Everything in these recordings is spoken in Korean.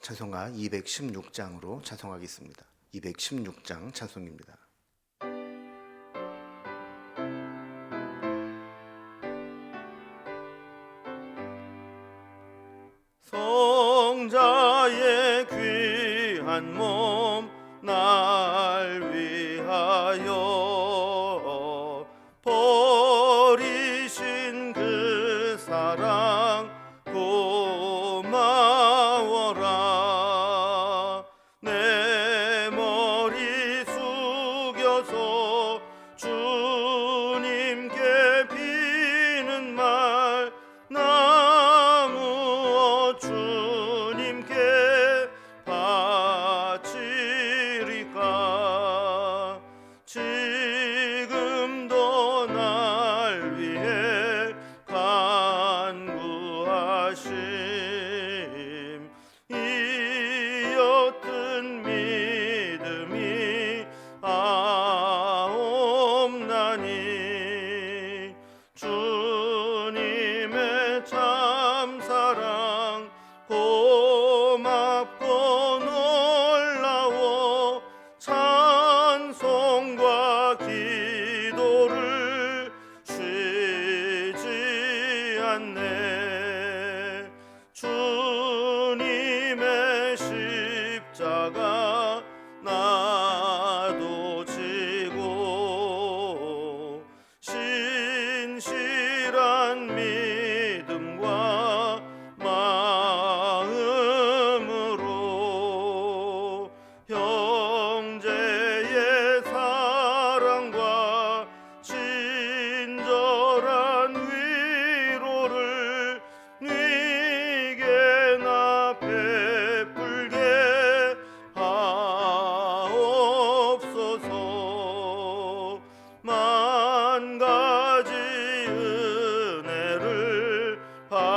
찬송가 216장으로 찬송하겠습니다. 216장 찬송입니다. 성자의 귀한 몸 날 위하여 버리신 그 사랑 고마워라. 내 머리 숙여서 주님께 비는 말 나누어 주님께 바치리까. 지금도 날 위해 간구하심 이 옅은 믿음이 없나니. 주님의 참사랑 고맙고 놀라워 찬송과 기도를 쉬지 않네. 주님의 십자가 나도 지고 신실한 믿음과 마음으로 형제의 사랑과 친절한 위로를 네게나 베풀게 하옵소서. 만 가지 은혜를 받았으니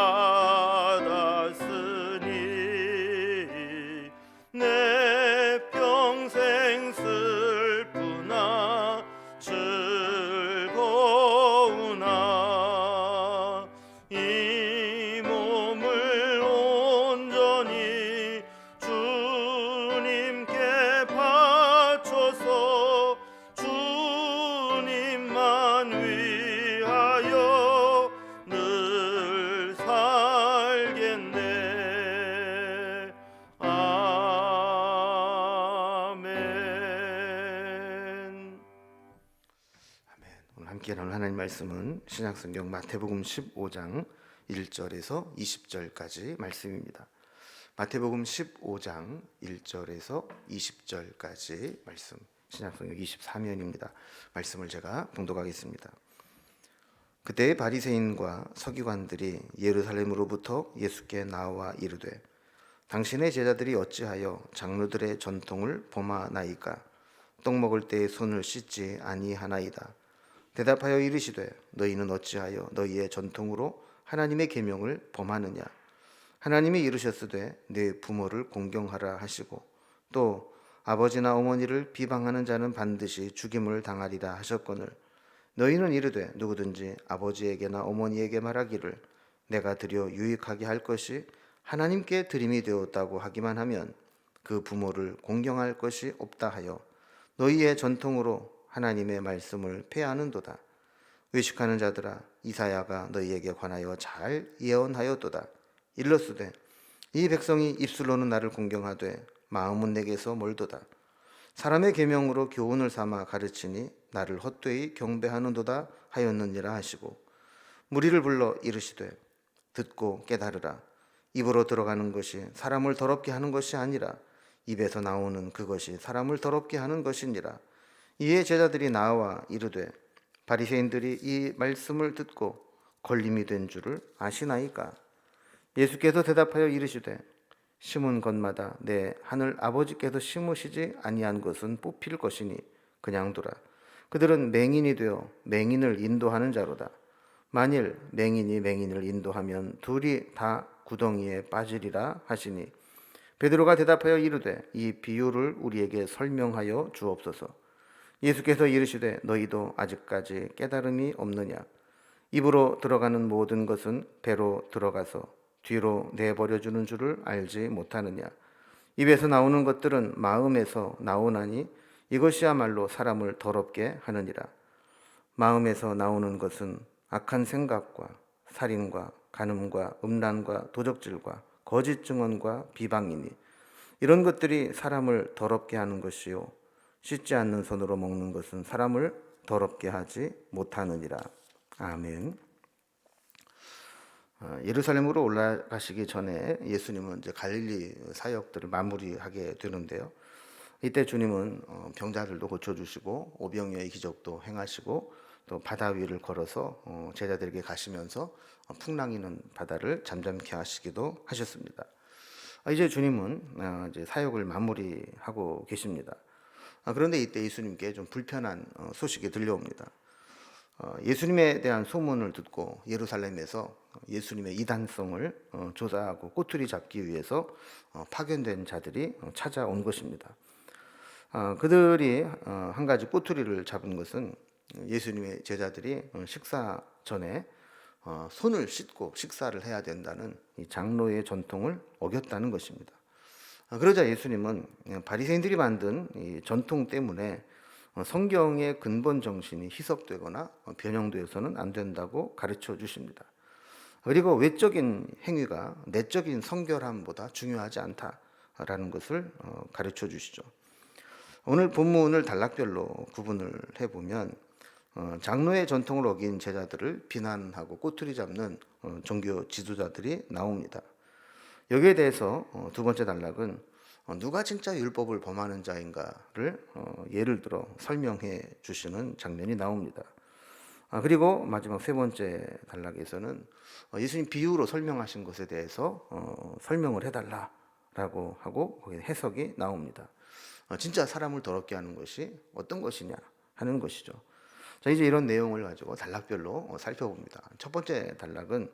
내 평생 슬프나 즐거우나 이 몸을 온전히 주님께 바쳐서 주님만 위하여 늘 살겠네. 아멘. 오늘 함께 나눌 하나님 말씀은 신약성경 마태복음 15장 1절에서 20절까지 말씀입니다. 마태복음 15장 1절에서 20절까지 말씀, 신약성경 24면입니다. 말씀을 제가 봉독하겠습니다. 그때 바리새인과 서기관들이 예루살렘으로부터 예수께 나와 이르되 당신의 제자들이 어찌하여 장로들의 전통을 범하나이까? 떡 먹을 때에 손을 씻지 아니하나이다. 대답하여 이르시되 너희는 어찌하여 너희의 전통으로 하나님의 계명을 범하느냐? 하나님이 이르셨으되 네 부모를 공경하라 하시고 또 아버지나 어머니를 비방하는 자는 반드시 죽임을 당하리라 하셨거늘 너희는 이르되 누구든지 아버지에게나 어머니에게 말하기를 내가 드려 유익하게 할 것이 하나님께 드림이 되었다고 하기만 하면 그 부모를 공경할 것이 없다 하여 너희의 전통으로 하나님의 말씀을 폐하는도다. 외식하는 자들아, 이사야가 너희에게 관하여 잘 예언하였도다. 일러스되 이 백성이 입술로는 나를 공경하되 마음은 내게서 멀도다. 사람의 계명으로 교훈을 삼아 가르치니 나를 헛되이 경배하는도다 하였느니라 하시고 무리를 불러 이르시되 듣고 깨달으라. 입으로 들어가는 것이 사람을 더럽게 하는 것이 아니라 입에서 나오는 그것이 사람을 더럽게 하는 것이니라. 이에 제자들이 나와 이르되 바리새인들이 이 말씀을 듣고 걸림이 된 줄을 아시나이까? 예수께서 대답하여 이르시되 심은 것마다 내 하늘 아버지께서 심으시지 아니한 것은 뽑힐 것이니 그냥 두라. 그들은 맹인이 되어 맹인을 인도하는 자로다. 만일 맹인이 맹인을 인도하면 둘이 다 구덩이에 빠지리라 하시니 베드로가 대답하여 이르되 이 비유를 우리에게 설명하여 주옵소서. 예수께서 이르시되 너희도 아직까지 깨달음이 없느냐? 입으로 들어가는 모든 것은 배로 들어가서 뒤로 내버려주는 줄을 알지 못하느냐? 입에서 나오는 것들은 마음에서 나오나니 이것이야말로 사람을 더럽게 하느니라. 마음에서 나오는 것은 악한 생각과 살인과 간음과 음란과 도적질과 거짓 증언과 비방이니 이런 것들이 사람을 더럽게 하는 것이요 씻지 않는 손으로 먹는 것은 사람을 더럽게 하지 못하느니라. 아멘. 예루살렘으로 올라가시기 전에 예수님은 이제 갈릴리 사역들을 마무리하게 되는데요. 이때 주님은 병자들도 고쳐주시고 오병이어의 기적도 행하시고 또 바다 위를 걸어서 제자들에게 가시면서 풍랑이는 바다를 잠잠케 하시기도 하셨습니다. 이제 주님은 이제 사역을 마무리하고 계십니다. 그런데 이때 예수님께 좀 불편한 소식이 들려옵니다. 예수님에 대한 소문을 듣고 예루살렘에서 예수님의 이단성을 조사하고 꼬투리 잡기 위해서 파견된 자들이 찾아온 것입니다. 그들이 한 가지 꼬투리를 잡은 것은 예수님의 제자들이 식사 전에 손을 씻고 식사를 해야 된다는 이 장로의 전통을 어겼다는 것입니다. 그러자 예수님은 바리새인들이 만든 이 전통 때문에 성경의 근본 정신이 희석되거나 변형되어서는 안 된다고 가르쳐 주십니다. 그리고 외적인 행위가 내적인 성결함보다 중요하지 않다라는 것을 가르쳐 주시죠. 오늘 본문을 단락별로 구분을 해보면 장로의 전통을 어긴 제자들을 비난하고 꼬투리 잡는 종교 지도자들이 나옵니다. 여기에 대해서 두 번째 단락은 누가 진짜 율법을 범하는 자인가를 예를 들어 설명해 주시는 장면이 나옵니다. 그리고 마지막 세 번째 단락에서는 예수님 비유로 설명하신 것에 대해서 설명을 해달라라고 하고 거기에 해석이 나옵니다. 진짜 사람을 더럽게 하는 것이 어떤 것이냐 하는 것이죠. 자, 이제 이런 내용을 가지고 단락별로 살펴봅니다. 첫 번째 단락은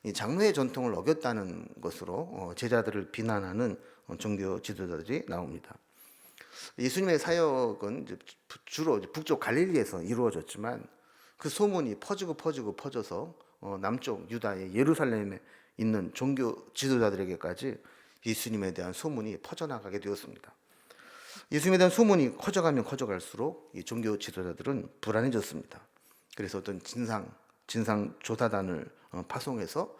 이 장로의 전통을 어겼다는 것으로 제자들을 비난하는 종교 지도자들이 나옵니다. 예수님의 사역은 주로 북쪽 갈릴리에서 이루어졌지만 그 소문이 퍼져서 남쪽 유다의 예루살렘에 있는 종교 지도자들에게까지 예수님에 대한 소문이 퍼져나가게 되었습니다. 예수님에 대한 소문이 커져가면 커져갈수록 이 종교 지도자들은 불안해졌습니다. 그래서 어떤 진상 조사단을 파송해서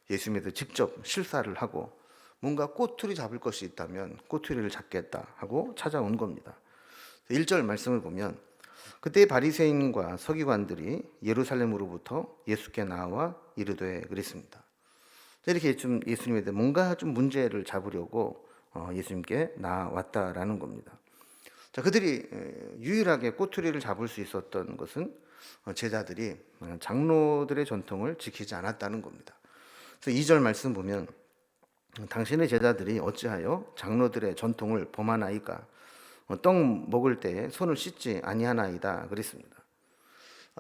예수님에 대해 직접 실사를 하고 뭔가 꼬투리 잡을 것이 있다면 꼬투리를 잡겠다 하고 찾아온 겁니다. 1절 말씀을 보면 그때 바리새인과 서기관들이 예루살렘으로부터 예수께 나와 이르되 그랬습니다. 이렇게 좀 예수님에 대해 뭔가 좀 문제를 잡으려고 예수님께 나왔다라는 겁니다. 자, 그들이 유일하게 꼬투리를 잡을 수 있었던 것은 제자들이 장로들의 전통을 지키지 않았다는 겁니다. 그래서 2절 말씀 보면 당신의 제자들이 어찌하여 장로들의 전통을 범하나이까 떡 먹을 때에 손을 씻지 아니하나이다 그랬습니다.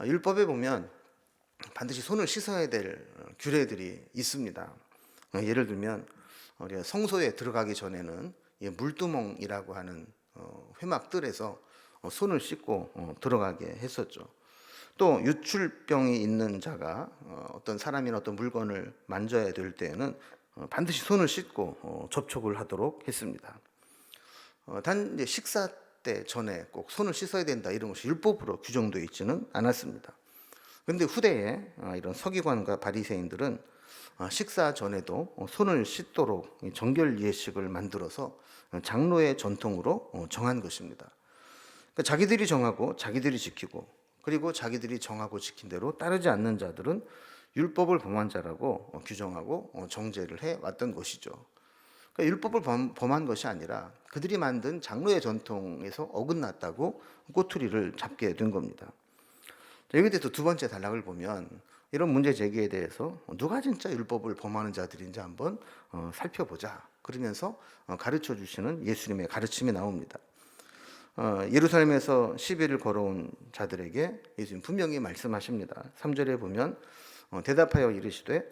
율법에 보면 반드시 손을 씻어야 될 규례들이 있습니다. 예를 들면 우리가 성소에 들어가기 전에는 물두멍이라고 하는 회막들에서 손을 씻고 들어가게 했었죠. 또 유출병이 있는 자가 어떤 사람이나 어떤 물건을 만져야 될 때에는 반드시 손을 씻고 접촉을 하도록 했습니다. 단 이제 식사 때 전에 꼭 손을 씻어야 된다 이런 것이 율법으로 규정되어 있지는 않았습니다. 그런데 후대에 이런 서기관과 바리새인들은 식사 전에도 손을 씻도록 정결 예식을 만들어서 장로의 전통으로 정한 것입니다. 그러니까 자기들이 정하고 자기들이 지키고 그리고 자기들이 정하고 지킨 대로 따르지 않는 자들은 율법을 범한 자라고 규정하고 정죄를 해왔던 것이죠. 그러니까 율법을 범한 것이 아니라 그들이 만든 장로의 전통에서 어긋났다고 꼬투리를 잡게 된 겁니다. 여기에 대해서 두 번째 단락을 보면 이런 문제 제기에 대해서 누가 진짜 율법을 범하는 자들인지 한번 살펴보자. 그러면서 가르쳐 주시는 예수님의 가르침이 나옵니다. 예루살렘에서 시비를 걸어온 자들에게 예수님 분명히 말씀하십니다. 3절에 보면 대답하여 이르시되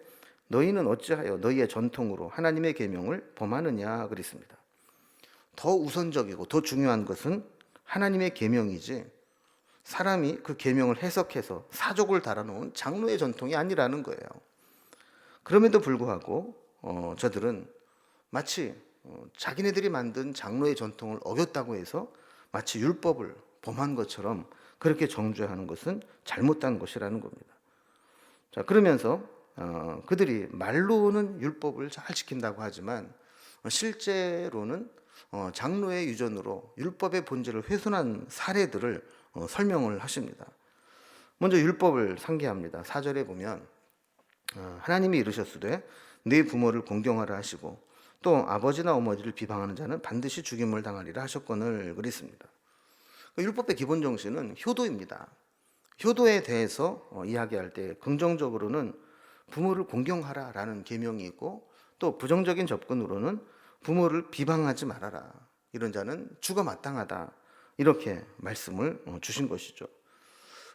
너희는 어찌하여 너희의 전통으로 하나님의 계명을 범하느냐 그랬습니다. 더 우선적이고 더 중요한 것은 하나님의 계명이지 사람이 그 계명을 해석해서 사족을 달아놓은 장로의 전통이 아니라는 거예요. 그럼에도 불구하고 저들은 마치 자기네들이 만든 장로의 전통을 어겼다고 해서 마치 율법을 범한 것처럼 그렇게 정죄하는 것은 잘못된 것이라는 겁니다. 자, 그러면서 그들이 말로는 율법을 잘 지킨다고 하지만 실제로는 장로의 유전으로 율법의 본질을 훼손한 사례들을 설명을 하십니다. 먼저 율법을 상기합니다. 4절에 보면 하나님이 이르셨으되 네 부모를 공경하라 하시고 또 아버지나 어머니를 비방하는 자는 반드시 죽임을 당하리라 하셨거늘 그랬습니다. 율법의 기본 정신은 효도입니다. 효도에 대해서 이야기할 때 긍정적으로는 부모를 공경하라라는 계명이 있고 또 부정적인 접근으로는 부모를 비방하지 말아라. 이런 자는 죽어 마땅하다. 이렇게 말씀을 주신 것이죠.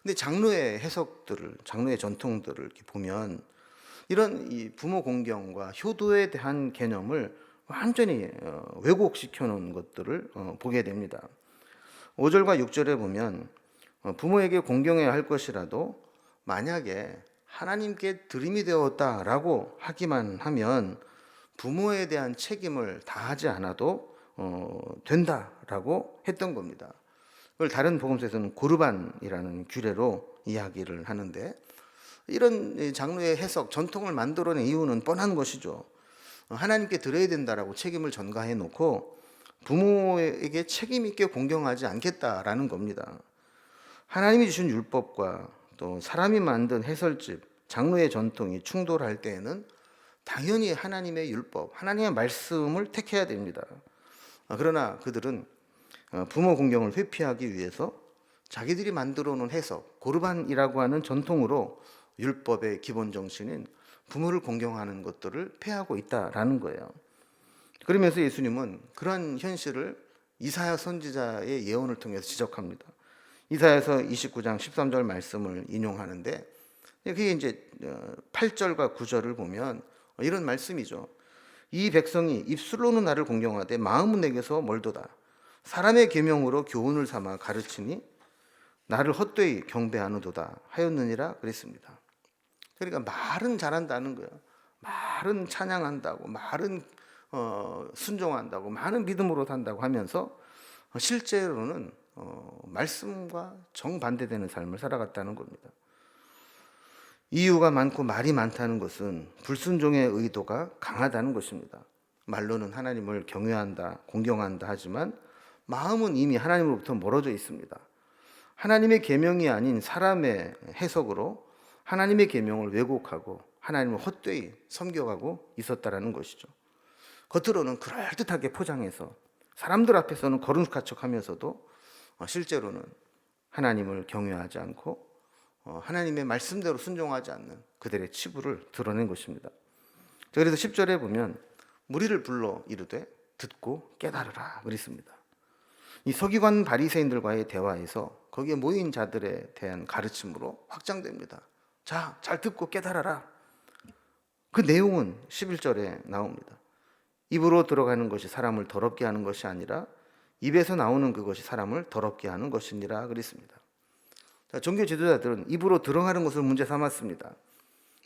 근데 장로의 해석들을, 장로의 전통들을 이렇게 보면 이런 이 부모 공경과 효도에 대한 개념을 완전히 왜곡시켜 놓은 것들을 보게 됩니다. 5절과 6절에 보면 부모에게 공경해야 할 것이라도 만약에 하나님께 드림이 되었다라고 하기만 하면 부모에 대한 책임을 다하지 않아도 된다라고 했던 겁니다. 그걸 다른 복음서에서는 고르반이라는 규례로 이야기를 하는데 이런 장로의 해석, 전통을 만들어낸 이유는 뻔한 것이죠. 하나님께 드려야 된다라고 책임을 전가해 놓고 부모에게 책임 있게 공경하지 않겠다라는 겁니다. 하나님이 주신 율법과 또 사람이 만든 해설집, 장로의 전통이 충돌할 때에는 당연히 하나님의 율법, 하나님의 말씀을 택해야 됩니다. 그러나 그들은 부모 공경을 회피하기 위해서 자기들이 만들어 놓은 해석, 고르반이라고 하는 전통으로 율법의 기본 정신인 부모를 공경하는 것들을 폐하고 있다라는 거예요. 그러면서 예수님은 그러한 현실을 이사야 선지자의 예언을 통해서 지적합니다. 이사야서 29장 13절 말씀을 인용하는데 그게 이제 8절과 9절을 보면 이런 말씀이죠. 이 백성이 입술로는 나를 공경하되 마음은 내게서 멀도다. 사람의 계명으로 교훈을 삼아 가르치니 나를 헛되이 경배하는도다 하였느니라 그랬습니다. 그러니까 말은 잘한다는 거예요. 말은 찬양한다고, 말은 순종한다고, 많은 믿음으로 산다고 하면서 실제로는 말씀과 정반대되는 삶을 살아갔다는 겁니다. 이유가 많고 말이 많다는 것은 불순종의 의도가 강하다는 것입니다. 말로는 하나님을 경외한다, 공경한다 하지만 마음은 이미 하나님으로부터 멀어져 있습니다. 하나님의 계명이 아닌 사람의 해석으로 하나님의 계명을 왜곡하고 하나님을 헛되이 섬겨가고 있었다라는 것이죠. 겉으로는 그럴듯하게 포장해서 사람들 앞에서는 거룩한 척하면서도 실제로는 하나님을 경외하지 않고 하나님의 말씀대로 순종하지 않는 그들의 치부를 드러낸 것입니다. 그래서 10절에 보면 무리를 불러 이르되 듣고 깨달으라 그랬습니다. 이 서기관 바리새인들과의 대화에서 거기에 모인 자들에 대한 가르침으로 확장됩니다. 자, 잘 듣고 깨달아라. 그 내용은 11절에 나옵니다. 입으로 들어가는 것이 사람을 더럽게 하는 것이 아니라 입에서 나오는 그것이 사람을 더럽게 하는 것이니라 그랬습니다. 자, 종교 지도자들은 입으로 들어가는 것을 문제 삼았습니다.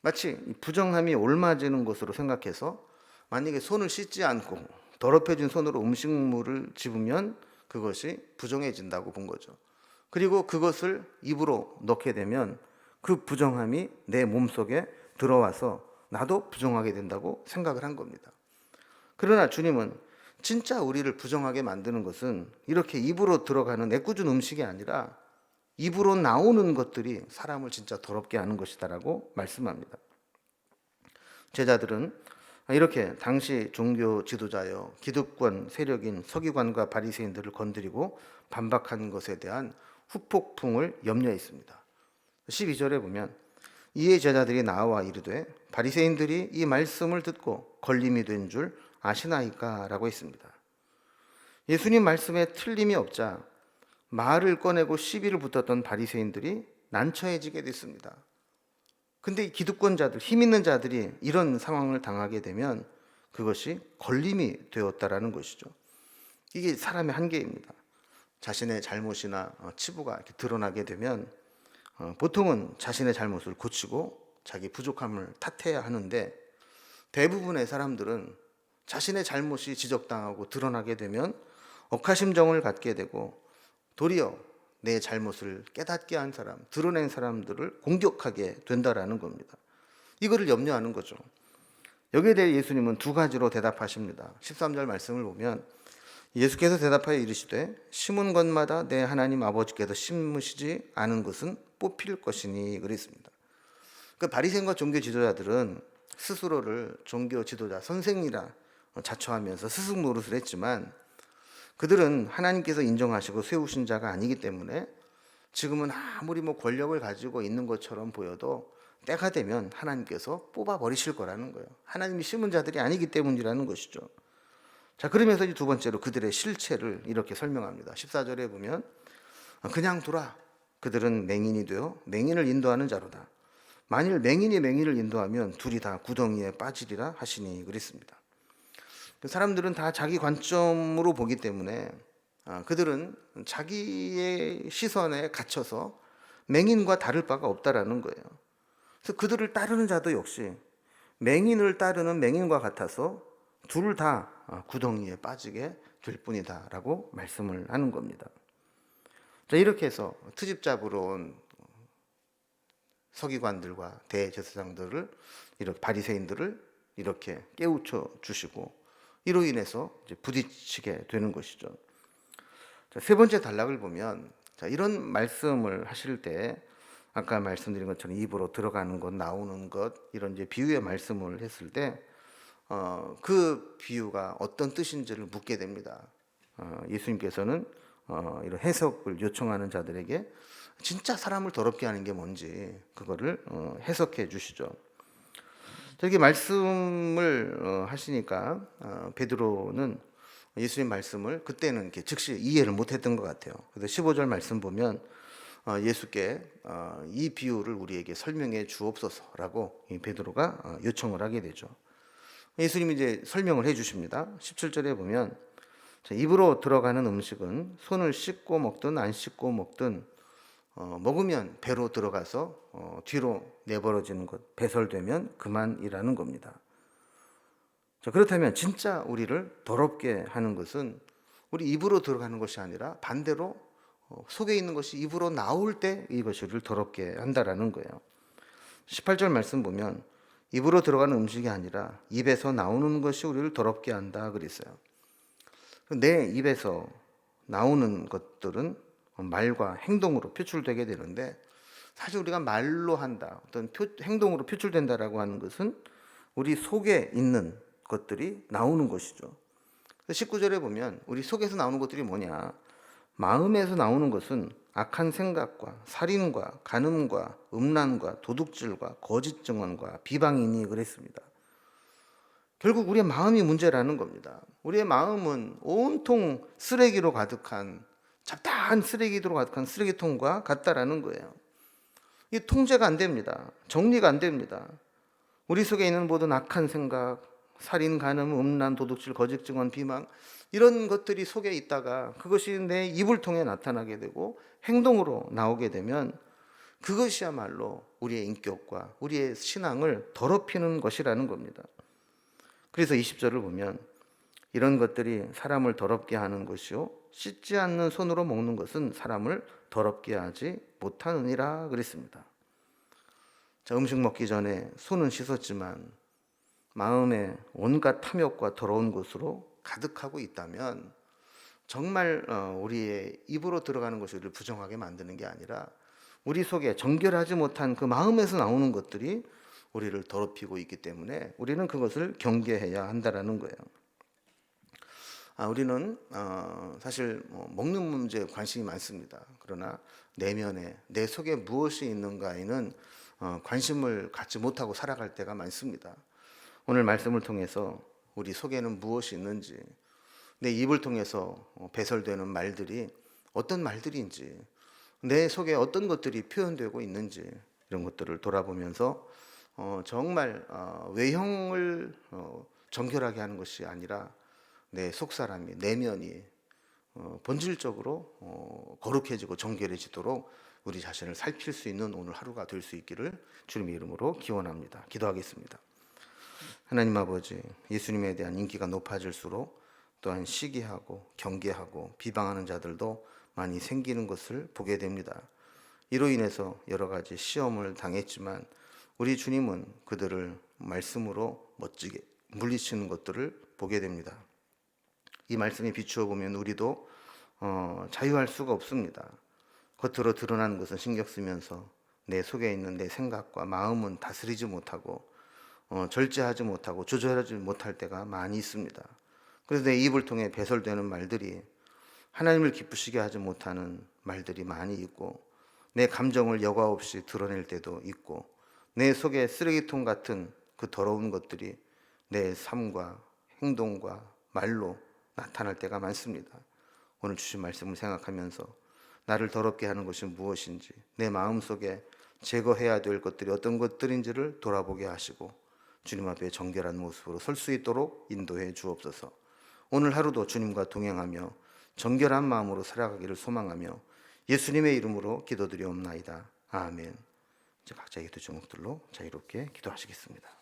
마치 부정함이 옮아지는 것으로 생각해서 만약에 손을 씻지 않고 더럽혀진 손으로 음식물을 집으면 그것이 부정해진다고 본 거죠. 그리고 그것을 입으로 넣게 되면 그 부정함이 내 몸속에 들어와서 나도 부정하게 된다고 생각을 한 겁니다. 그러나 주님은 진짜 우리를 부정하게 만드는 것은 이렇게 입으로 들어가는 애꿎은 음식이 아니라 입으로 나오는 것들이 사람을 진짜 더럽게 하는 것이다라고 말씀합니다. 제자들은 이렇게 당시 종교 지도자여 기득권 세력인 서기관과 바리새인들을 건드리고 반박한 것에 대한 후폭풍을 염려했습니다. 12절에 보면 이에 제자들이 나와 이르되 바리새인들이 이 말씀을 듣고 걸림이 된 줄 아시나이까 라고 했습니다. 예수님 말씀에 틀림이 없자 말을 꺼내고 시비를 붙었던 바리새인들이 난처해지게 됐습니다. 근데 이 기득권자들, 힘 있는 자들이 이런 상황을 당하게 되면 그것이 걸림이 되었다라는 것이죠. 이게 사람의 한계입니다. 자신의 잘못이나 치부가 이렇게 드러나게 되면 보통은 자신의 잘못을 고치고 자기 부족함을 탓해야 하는데 대부분의 사람들은 자신의 잘못이 지적당하고 드러나게 되면 억하심정을 갖게 되고 도리어 내 잘못을 깨닫게 한 사람, 드러낸 사람들을 공격하게 된다라는 겁니다. 이거를 염려하는 거죠. 여기에 대해 예수님은 두 가지로 대답하십니다. 13절 말씀을 보면 예수께서 대답하여 이르시되 심은 것마다 내 하나님 아버지께서 심으시지 않은 것은 뽑힐 것이니 그랬습니다. 그 바리새인과 종교 지도자들은 스스로를 종교 지도자 선생이라 자처하면서 스승 노릇을 했지만 그들은 하나님께서 인정하시고 세우신 자가 아니기 때문에 지금은 아무리 권력을 가지고 있는 것처럼 보여도 때가 되면 하나님께서 뽑아버리실 거라는 거예요. 하나님이 심은 자들이 아니기 때문이라는 것이죠. 자, 그러면서 두 번째로 그들의 실체를 이렇게 설명합니다. 14절에 보면 그냥 두라. 그들은 맹인이 되어 맹인을 인도하는 자로다. 만일 맹인이 맹인을 인도하면 둘이 다 구덩이에 빠지리라 하시니 그랬습니다. 사람들은 다 자기 관점으로 보기 때문에 그들은 자기의 시선에 갇혀서 맹인과 다를 바가 없다라는 거예요. 그래서 그들을 따르는 자도 역시 맹인을 따르는 맹인과 같아서 둘 다 구덩이에 빠지게 될 뿐이다라고 말씀을 하는 겁니다. 자, 이렇게 해서 트집 잡으러 온 서기관들과 대제사장들을 이렇게 바리새인들을 이렇게 깨우쳐 주시고 이로 인해서 이제 부딪히게 되는 것이죠. 자, 세 번째 단락을 보면 이런 말씀을 하실 때 아까 말씀드린 것처럼 입으로 들어가는 것, 나오는 것 이런 이제 비유의 말씀을 했을 때 그 비유가 어떤 뜻인지를 묻게 됩니다. 예수님께서는 이런 해석을 요청하는 자들에게 진짜 사람을 더럽게 하는 게 뭔지 그거를 해석해 주시죠. 저기 말씀을 하시니까 베드로는 예수님 말씀을 그때는 이렇게 즉시 이해를 못했던 것 같아요. 그래서 15절 말씀 보면 예수께 이 비유를 우리에게 설명해 주옵소서라고 베드로가 요청을 하게 되죠. 예수님이 이제 설명을 해주십니다. 17절에 보면 입으로 들어가는 음식은 손을 씻고 먹든 안 씻고 먹든 먹으면 배로 들어가서 뒤로 내버려지는 것, 배설되면 그만이라는 겁니다. 자, 그렇다면 진짜 우리를 더럽게 하는 것은 우리 입으로 들어가는 것이 아니라 반대로 속에 있는 것이 입으로 나올 때 이것을 더럽게 한다라는 거예요. 18절 말씀 보면 입으로 들어가는 음식이 아니라 입에서 나오는 것이 우리를 더럽게 한다 그랬어요. 내 입에서 나오는 것들은 말과 행동으로 표출되게 되는데 사실 우리가 말로 한다, 어떤 행동으로 표출된다라고 하는 것은 우리 속에 있는 것들이 나오는 것이죠. 19절에 보면 우리 속에서 나오는 것들이 뭐냐? 마음에서 나오는 것은 악한 생각과 살인과 간음과 음란과 도둑질과 거짓 증언과 비방이니 그랬습니다. 결국 우리의 마음이 문제라는 겁니다. 우리의 마음은 온통 쓰레기로 가득한 잡다한 쓰레기로 가득한 쓰레기통과 같다라는 거예요. 이 통제가 안 됩니다. 정리가 안 됩니다. 우리 속에 있는 모든 악한 생각, 살인, 간음, 음란, 도둑질, 거짓 증언, 비방 이런 것들이 속에 있다가 그것이 내 입을 통해 나타나게 되고 행동으로 나오게 되면 그것이야말로 우리의 인격과 우리의 신앙을 더럽히는 것이라는 겁니다. 그래서 20절을 보면 이런 것들이 사람을 더럽게 하는 것이요 씻지 않는 손으로 먹는 것은 사람을 더럽게 하지 못하느니라 그랬습니다. 자, 음식 먹기 전에 손은 씻었지만 마음에 온갖 탐욕과 더러운 것으로 가득하고 있다면 정말 우리의 입으로 들어가는 것이 우리를 부정하게 만드는 게 아니라 우리 속에 정결하지 못한 그 마음에서 나오는 것들이 우리를 더럽히고 있기 때문에 우리는 그것을 경계해야 한다라는 거예요. 우리는 사실 먹는 문제에 관심이 많습니다. 그러나 내면에 내 속에 무엇이 있는가에는 관심을 갖지 못하고 살아갈 때가 많습니다. 오늘 말씀을 통해서 우리 속에는 무엇이 있는지, 내 입을 통해서 배설되는 말들이 어떤 말들인지, 내 속에 어떤 것들이 표현되고 있는지 이런 것들을 돌아보면서 정말 외형을 정결하게 하는 것이 아니라 내 속사람이, 내면이 본질적으로 거룩해지고 정결해지도록 우리 자신을 살필 수 있는 오늘 하루가 될 수 있기를 주님의 이름으로 기원합니다. 기도하겠습니다. 하나님 아버지, 예수님에 대한 인기가 높아질수록 또한 시기하고 경계하고 비방하는 자들도 많이 생기는 것을 보게 됩니다. 이로 인해서 여러 가지 시험을 당했지만 우리 주님은 그들을 말씀으로 멋지게 물리치는 것들을 보게 됩니다. 이 말씀에 비추어 보면 우리도 자유할 수가 없습니다. 겉으로 드러나는 것은 신경 쓰면서 내 속에 있는 내 생각과 마음은 다스리지 못하고 절제하지 못하고 조절하지 못할 때가 많이 있습니다. 그래서 내 입을 통해 배설되는 말들이 하나님을 기쁘시게 하지 못하는 말들이 많이 있고, 내 감정을 여과 없이 드러낼 때도 있고, 내 속에 쓰레기통 같은 그 더러운 것들이 내 삶과 행동과 말로 나타날 때가 많습니다. 오늘 주신 말씀을 생각하면서 나를 더럽게 하는 것이 무엇인지, 내 마음속에 제거해야 될 것들이 어떤 것들인지를 돌아보게 하시고 주님 앞에 정결한 모습으로 설 수 있도록 인도해 주옵소서. 오늘 하루도 주님과 동행하며 정결한 마음으로 살아가기를 소망하며 예수님의 이름으로 기도드리옵나이다. 아멘. 이제 각자의 기도 제목들로 자유롭게 기도하시겠습니다.